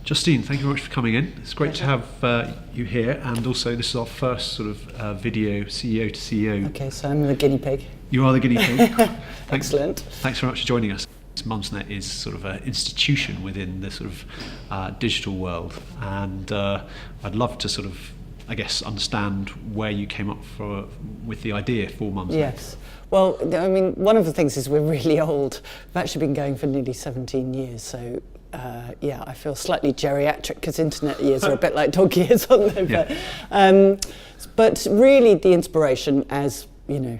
Justine, thank you very much for coming in. It's great to have you here, and also this is our first sort of video, CEO to CEO. Okay, so I'm the guinea pig. You are the guinea pig. Excellent. Thanks very much for joining us. Mumsnet is sort of an institution within the sort of digital world, and I'd love to sort of, I guess, understand where you came up with the idea for Mumsnet. Yes. Well, I mean, one of the things is we're really old. We've actually been going for nearly 17 years, so yeah, I feel slightly geriatric because internet years are a bit like dog years, aren't they? Yeah. But really the inspiration, as you know,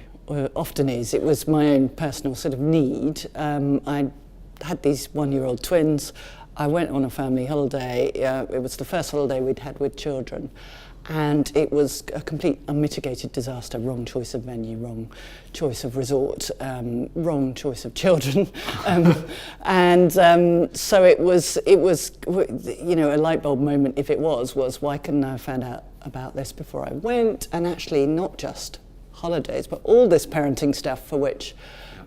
often is, it was my own personal sort of need. I had these 1-year-old twins. I went on a family holiday. It was the first holiday we'd had with children. And it was a complete unmitigated disaster. Wrong choice of venue, wrong choice of resort, wrong choice of children. So it was, you know, a light bulb moment, if it was why couldn't I have found out about this before I went? And actually not just holidays, but all this parenting stuff for which,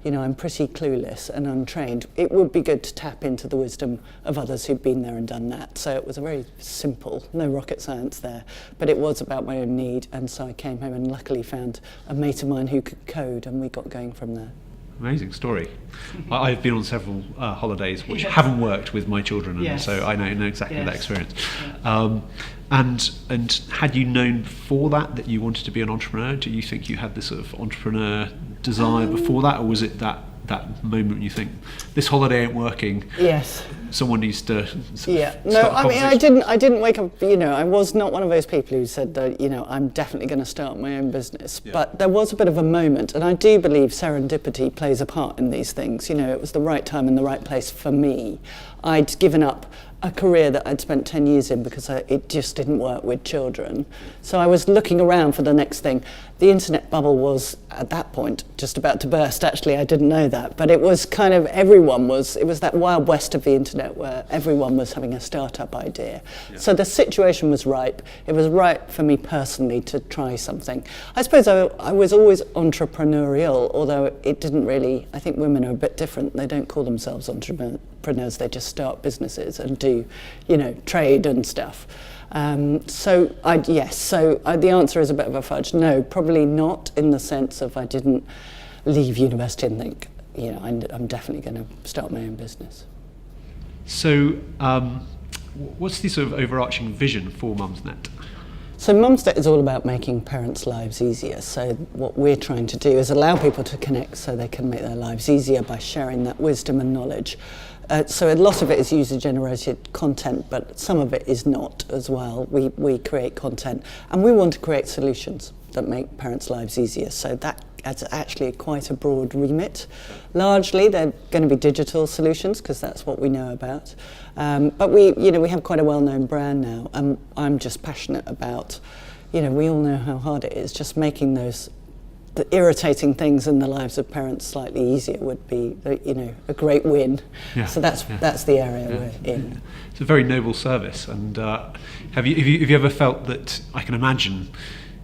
you know, I'm pretty clueless and untrained. It would be good to tap into the wisdom of others who've been there and done that. So it was a very simple, no rocket science there, but it was about my own need. And so I came home and luckily found a mate of mine who could code, and we got going from there. Amazing story. I've been on several holidays which haven't worked with my children, and so I know exactly that experience. And had you known before that you wanted to be an entrepreneur? Do you think you had this sort of entrepreneur desire before that, or was it that moment when you think this holiday ain't working? Yes. Someone needs to. No, I mean, I didn't wake up. You know, I was not one of those people who said that, you know, I'm definitely going to start my own business. Yeah. But there was a bit of a moment, and I do believe serendipity plays a part in these things. You know, it was the right time and the right place for me. I'd given up a career that I'd spent 10 years in because it just didn't work with children. So I was looking around for the next thing. The internet bubble was, at that point, just about to burst. Actually, I didn't know that. But it was kind of, it was that wild west of the internet where everyone was having a startup idea. Yeah. So the situation was ripe. It was ripe for me personally to try something. I suppose I was always entrepreneurial, although it didn't really, I think women are a bit different. They don't call themselves entrepreneurs, they just start businesses and do, you know, trade and stuff. So the answer is a bit of a fudge. No, probably not, in the sense of I didn't leave university and think, you know, I'm definitely going to start my own business. So what's the sort of overarching vision for Mumsnet? So Mumsnet is all about making parents' lives easier. So what we're trying to do is allow people to connect so they can make their lives easier by sharing that wisdom and knowledge. So a lot of it is user-generated content, but some of it is not as well. We create content, and we want to create solutions that make parents' lives easier. So that's actually quite a broad remit. Largely, they're going to be digital solutions because that's what we know about. But we have quite a well-known brand now, and I'm just passionate about, you know, we all know how hard it is. Just making the irritating things in the lives of parents slightly easier would be, you know, a great win. Yeah, so that's the area we're in. Yeah. It's a very noble service, and have you ever felt that? I can imagine,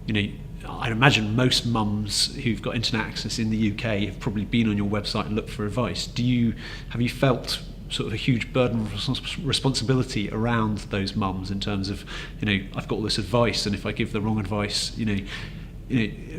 you know, I'd imagine most mums who've got internet access in the UK have probably been on your website and looked for advice. Have you felt sort of a huge burden of responsibility around those mums in terms of, you know, I've got all this advice, and if I give the wrong advice, you know,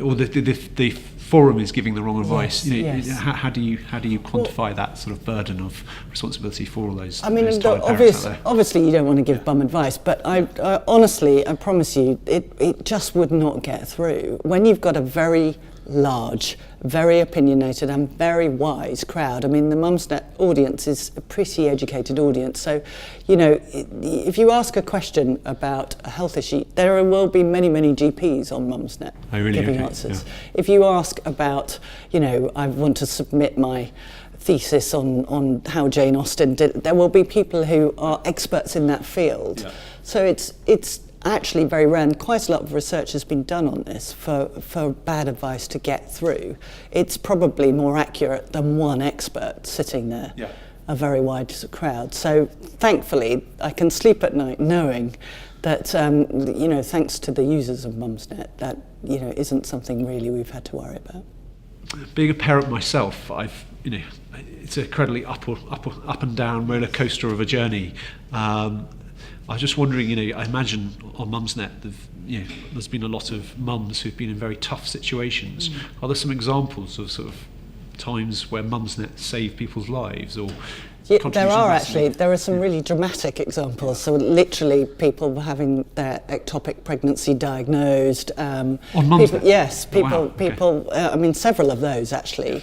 or the forum is giving the wrong advice. Yes, you know, yes. How do you quantify that sort of burden of responsibility for all those? I mean, obviously you don't want to give bum advice, but I honestly, I promise you, it just would not get through when you've got a very large, very opinionated and very wise crowd. I mean, the Mumsnet audience is a pretty educated audience. So, you know, if you ask a question about a health issue, there will be many, many GPs on Mumsnet giving answers. Yeah. If you ask about, you know, I want to submit my thesis on how Jane Austen did it, there will be people who are experts in that field. Yeah. So it's actually very rare, and quite a lot of research has been done on this for bad advice to get through. It's probably more accurate than one expert sitting there, a very wide crowd. So thankfully I can sleep at night knowing that, you know, thanks to the users of Mumsnet, that, you know, isn't something really we've had to worry about. Being a parent myself, you know, it's an incredibly up and down roller coaster of a journey. I was just wondering, I imagine on Mumsnet, there's been a lot of mums who've been in very tough situations. Are there some examples of sort of times where Mumsnet saved people's lives, or yeah, there are actually. There are some really dramatic examples. So literally, people having their ectopic pregnancy diagnosed. On Mumsnet? Yes, Wow, people. I mean, several of those actually.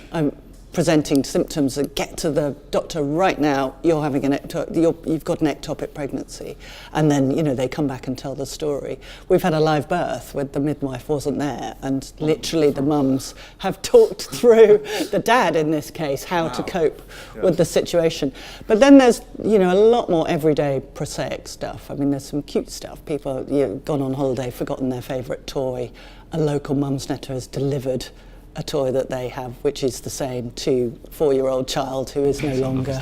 Presenting symptoms that get to the doctor right now. You're having you've got an ectopic pregnancy, and then they come back and tell the story. We've had a live birth where the midwife wasn't there, and literally the mums have talked through the dad in this case how to cope with the situation. But then there's a lot more everyday prosaic stuff. I mean, there's some cute stuff. People gone on holiday, forgotten their favourite toy. A local Mumsnetter has delivered a toy that they have, which is the same to 4-year-old child who is no longer,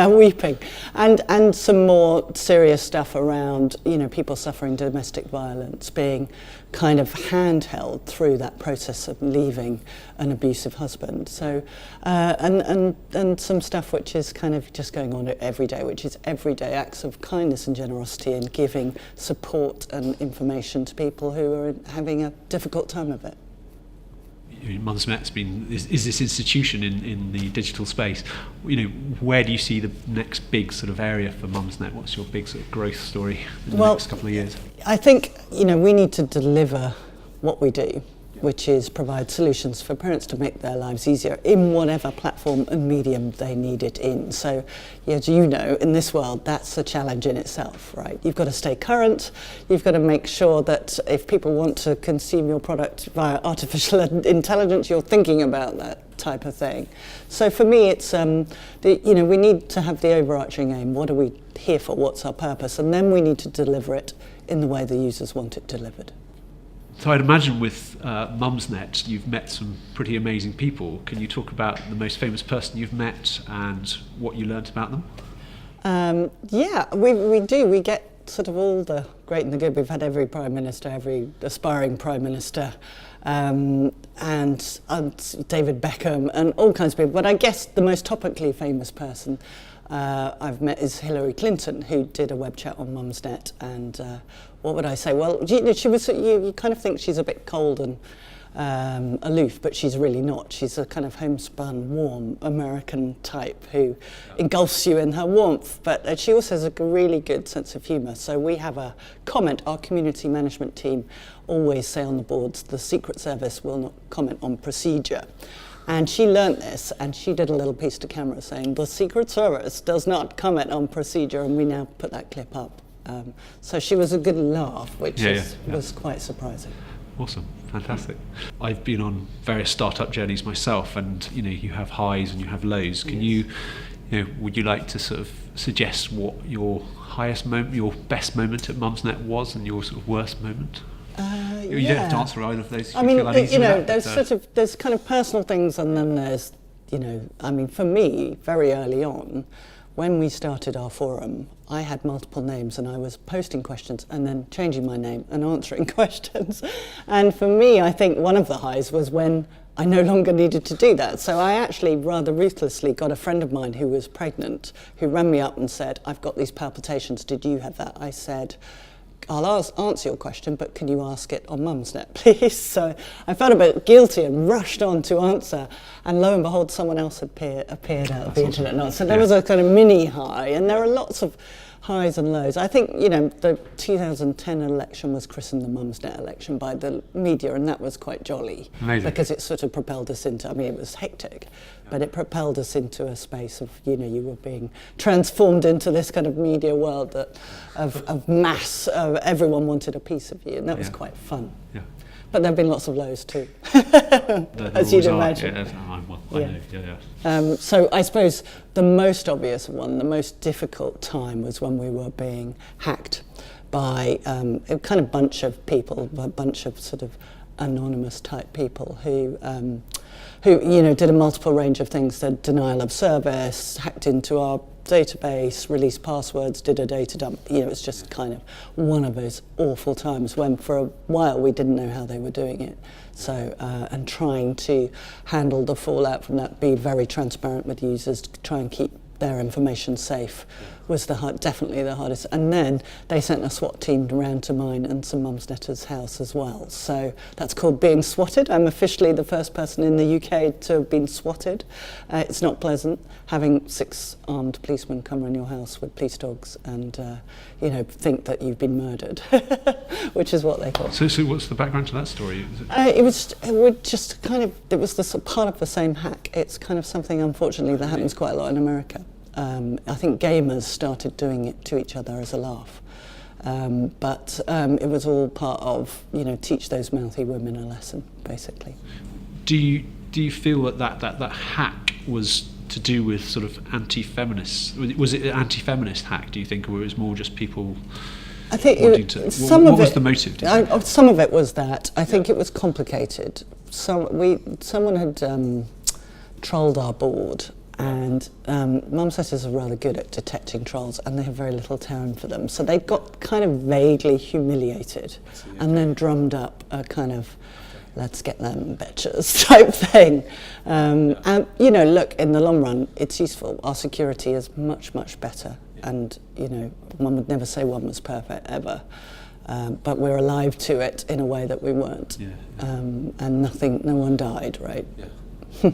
weeping, and some more serious stuff around, people suffering domestic violence, being kind of handheld through that process of leaving an abusive husband. So, and some stuff which is kind of just going on every day, which is everyday acts of kindness and generosity and giving support and information to people who are having a difficult time of it. Mumsnet's is this institution in the digital space. Where do you see the next big sort of area for Mumsnet? What's your big sort of growth story in the next couple of years? I think we need to deliver what we do, which is provide solutions for parents to make their lives easier in whatever platform and medium they need it in. So, as you know, in this world, that's a challenge in itself, right? You've got to stay current. You've got to make sure that if people want to consume your product via artificial intelligence, you're thinking about that type of thing. So for me, it's we need to have the overarching aim. What are we here for? What's our purpose? And then we need to deliver it in the way the users want it delivered. So I'd imagine with Mumsnet, you've met some pretty amazing people. Can you talk about the most famous person you've met and what you learnt about them? We do. We get sort of all the great and the good. We've had every Prime Minister, every aspiring Prime Minister, and David Beckham and all kinds of people. But I guess the most topically famous person I've met is Hillary Clinton, who did a web chat on Mumsnet, and what would I say? Well, she was. You kind of think she's a bit cold and aloof, but she's really not. She's a kind of homespun, warm American type who engulfs you in her warmth, but she also has a really good sense of humour. So we have a comment, our community management team always say on the boards, the Secret Service will not comment on procedure. And she learnt this, and she did a little piece to camera saying, the Secret Service does not comment on procedure, and we now put that clip up. So she was a good laugh, which was quite surprising. Awesome, fantastic. I've been on various startup journeys myself, and you have highs and you have lows. Can you would you like to sort of suggest what your highest moment, your best moment at Mumsnet was, and your sort of worst moment? You don't have to answer either of those. I mean, there's kind of personal things, and then there's, for me, very early on, when we started our forum, I had multiple names and I was posting questions and then changing my name and answering questions. And for me, I think one of the highs was when I no longer needed to do that. So I actually rather ruthlessly got a friend of mine who was pregnant, who rang me up and said, I've got these palpitations, did you have that? I said, I'll answer your question, but can you ask it on Mumsnet, please? So I felt a bit guilty and rushed on to answer, and lo and behold, someone else had appeared out of the internet. And so there was a kind of mini high, and there are lots of highs and lows. I think, the 2010 election was christened the Mumsnet election by the media, and that was quite jolly. Amazing. Because it sort of propelled us into, it was hectic, but it propelled us into a space of, you were being transformed into this kind of media world of mass, everyone wanted a piece of you, and that was quite fun. Yeah. But there have been lots of lows too, as you'd imagine. I know. So I suppose the most obvious one, the most difficult time was when we were being hacked by a kind of bunch of people, a bunch of sort of anonymous type people who did a multiple range of things. They denial of service, hacked into our database, released passwords, did a data dump. It's just kind of one of those awful times when for a while we didn't know how they were doing it. So, and trying to handle the fallout from that, be very transparent with users, try and keep their information safe was definitely the hardest. And then they sent a SWAT team around to mine and some Mumsnetters' house as well. So that's called being swatted. I'm officially the first person in the UK to have been swatted. It's not pleasant having 6 armed policemen come around your house with police dogs and think that you've been murdered, which is what they thought. So what's the background to that story? It was the part of the same hack. It's kind of something, unfortunately, that happens quite a lot in America. I think gamers started doing it to each other as a laugh. But it was all part of, teach those mouthy women a lesson, basically. Do you feel that hack was to do with sort of anti-feminists? Was it an anti-feminist hack, do you think, or it was more just people I think wanting to... What was the motive? Some of it was that. I think it was complicated. Someone had trolled our board, and Mumsnetters are rather good at detecting trolls, and they have very little time for them. So they got kind of vaguely humiliated and then drummed up a kind of let's get them bitches type thing. And, look, in the long run, it's useful. Our security is much, much better. And, one would never say one was perfect, ever. But we're alive to it in a way that we weren't. And no one died, right? Yeah.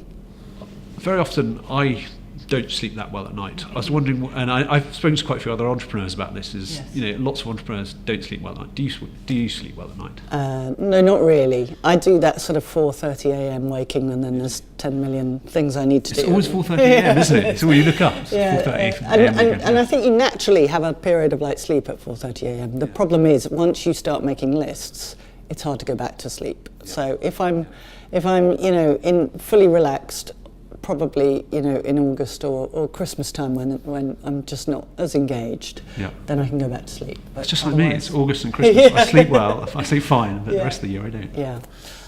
Very often, I don't sleep that well at night. I was wondering, and I've spoken to quite a few other entrepreneurs about this, lots of entrepreneurs don't sleep well at night. Do you sleep well at night? No, not really. I do that sort of 4:30 a.m. waking, and then there's 10 million things I need to do. It's always 4:30 a.m, isn't it? It's all you look up. It's 4:30 a.m. And I think you naturally have a period of light sleep at 4:30 a.m. The problem is, once you start making lists, it's hard to go back to sleep. Yeah. So if I'm in fully relaxed, probably in August or Christmas time when I'm just not as engaged, then I can go back to sleep. But it's just like me. It's August and Christmas. I sleep well. I sleep fine, but the rest of the year I don't. Yeah,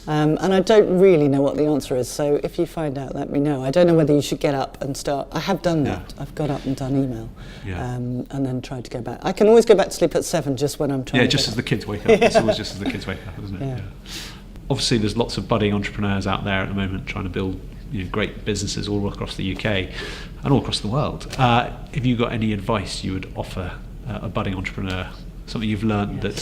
and I don't really know what the answer is. So if you find out, let me know. I don't know whether you should get up and start. I have done that. I've got up and done email, and then tried to go back. I can always go back to sleep at 7 just when I'm trying. Yeah, just as the kids wake up. It's always just as the kids wake up, isn't it? Yeah. Obviously, there's lots of budding entrepreneurs out there at the moment trying to build great businesses all across the UK and all across the world. Have you got any advice you would offer a budding entrepreneur? Something you've learned that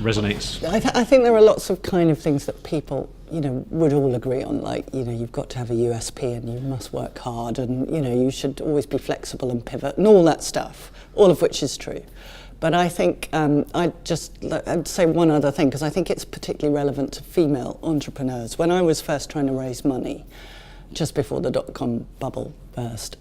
resonates? I think there are lots of kind of things that people would all agree on, like you've got to have a USP and you must work hard and you should always be flexible and pivot and all that stuff, all of which is true. But I think I'd say one other thing, because I think it's particularly relevant to female entrepreneurs. When I was first trying to raise money, just before the dot-com bubble burst,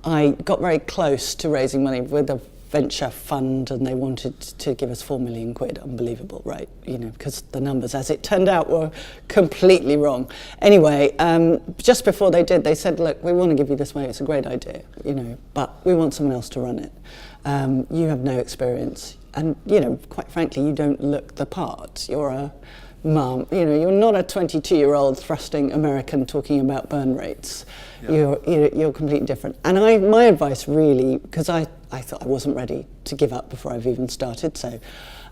I got very close to raising money with a venture fund, and they wanted to give us 4 million quid. Unbelievable, right? Because the numbers, as it turned out, were completely wrong. Anyway, just before they did, they said, look, we want to give you this money, it's a great idea, but we want someone else to run it. You have no experience, and quite frankly, you don't look the part. You're a mum, you're not a 22-year-old thrusting American talking about burn rates. You're completely different. And my advice really, because I thought I wasn't ready to give up before I've even started, so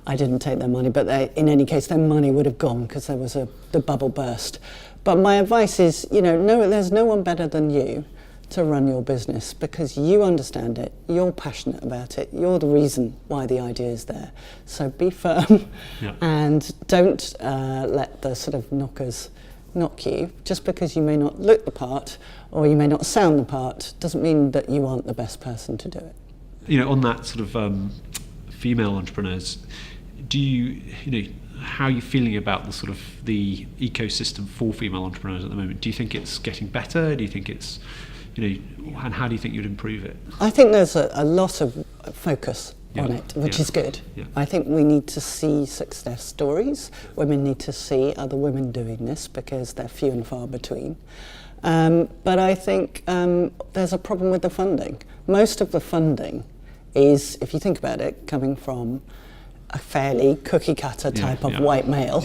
I didn't take their money, but in any case, their money would have gone because there was the bubble burst. But my advice is, there's no one better than you to run your business, because you understand it, you're passionate about it, you're the reason why the idea is there. So be firm and don't let the sort of knockers knock you. Just because you may not look the part or you may not sound the part doesn't mean that you aren't the best person to do it. On that sort of female entrepreneurs, do how are you feeling about the sort of the ecosystem for female entrepreneurs at the moment? Do you think it's getting better? Do you think it's and how do you think you'd improve it? I think there's a lot of focus on it, which is good. Yeah. I think we need to see success stories. Women need to see other women doing this, because they're few and far between. But I think there's a problem with the funding. Most of the funding is, if you think about it, coming from a fairly cookie-cutter type of white male,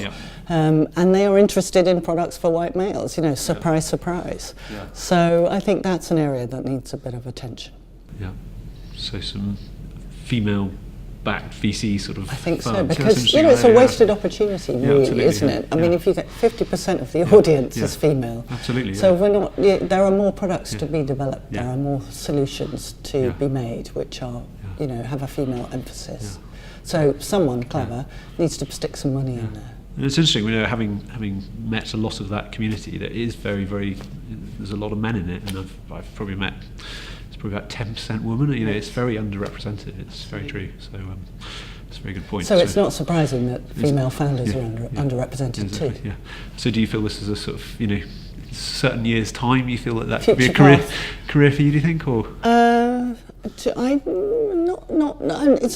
and they are interested in products for white males, surprise, surprise. Yeah. So I think that's an area that needs a bit of attention. Yeah, so some female backed VC sort of I think so, firms. because it's a wasted opportunity, really, isn't it? I mean, if you think 50% of the audience is female, absolutely. So we're not. There are more products to be developed. There are more solutions to be made, which are have a female emphasis. So someone clever needs to stick some money in there. And it's interesting, having met a lot of that community, that is very, very. There's a lot of men in it, and I've probably met. It's probably about 10% women. It's very underrepresented. It's very true. So it's a very good point. So it's not surprising that female founders are underrepresented too. Yeah. So do you feel this is a sort of certain years' time? You feel that Future could be a career for you? Do you think, or? It's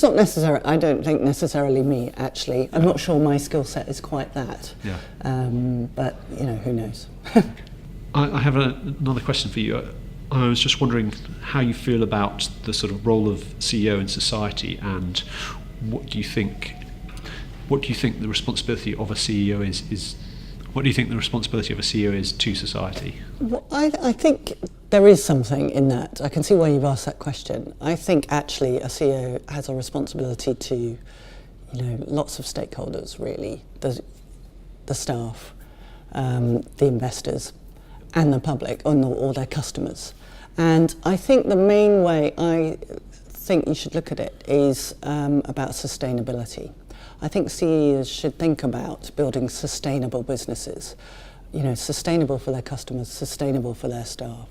not necessary. I don't think necessarily me. Actually, I'm not sure my skill set is quite that. Yeah. But who knows? I have another question for you. I was just wondering how you feel about the sort of role of CEO in society, and what do you think the responsibility of a CEO is? What do you think the responsibility of a CEO is to society? Well, I think there is something in that. I can see why you've asked that question. I think actually a CEO has a responsibility to, lots of stakeholders really, the staff, the investors, and the public, or their customers. And I think the main way I think you should look at it is about sustainability. I think CEOs should think about building sustainable businesses, sustainable for their customers, sustainable for their staff,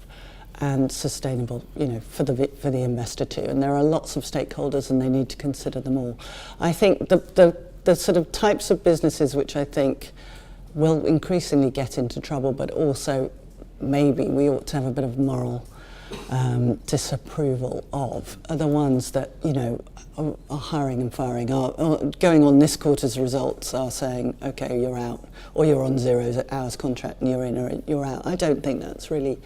and sustainable, for the investor too. And there are lots of stakeholders, and they need to consider them all. I think the sort of types of businesses which I think will increasingly get into trouble, but also maybe we ought to have a bit of moral disapproval of, are the ones that are hiring and firing, are going on this quarter's results, are saying, okay, you're out, or you're on 0 hours contract and you're in or you're out. I don't think that's really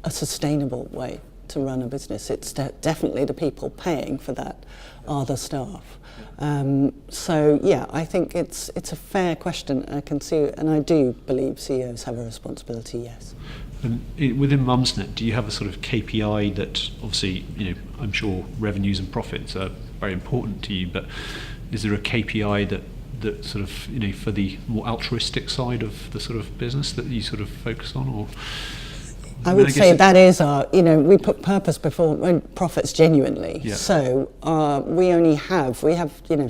a sustainable way to run a business. It's definitely the people paying for that are the staff. So I think it's a fair question. I can see, and I do believe CEOs have a responsibility, yes. And within Mumsnet, do you have a sort of KPI that, obviously, I'm sure revenues and profits are very important to you, but is there a KPI that sort of, for the more altruistic side of the sort of business that you sort of focus on, or? I would say that is our, we put purpose before profits genuinely. Yeah. So we have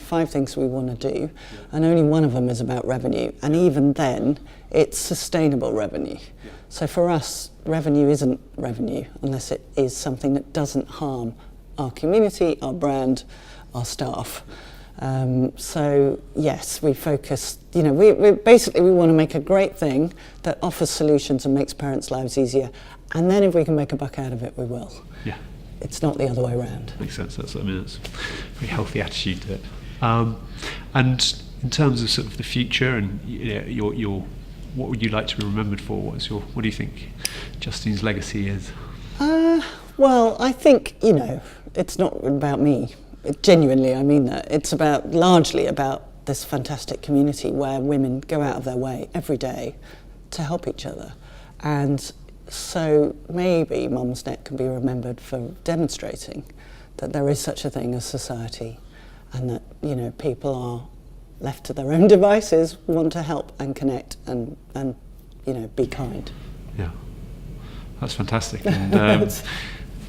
5 things we want to do, and only one of them is about revenue. And even then, it's sustainable revenue. Yeah. So for us, revenue isn't revenue unless it is something that doesn't harm our community, our brand, our staff. So yes, we focus, we basically want to make a great thing that offers solutions and makes parents' lives easier. And then if we can make a buck out of it, we will. Yeah. It's not the other way around. Makes sense. That's a very healthy attitude to it. And in terms of sort of the future and your what would you like to be remembered for? What do you think Justine's legacy is? Well, I think, it's not about me. Genuinely, I mean that. It's largely about this fantastic community where women go out of their way every day to help each other. And so maybe Mumsnet can be remembered for demonstrating that there is such a thing as society, and that, people are left to their own devices, want to help and connect and be kind. Yeah, that's fantastic. And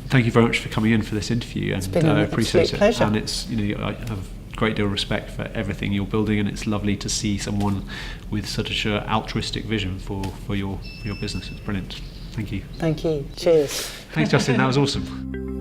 thank you very much for coming in for this interview. It's been an absolute pleasure. And it's, I have a great deal of respect for everything you're building, and it's lovely to see someone with such an altruistic vision for your business. It's brilliant. Thank you. Thank you. Cheers. Thanks, Justine. That was awesome.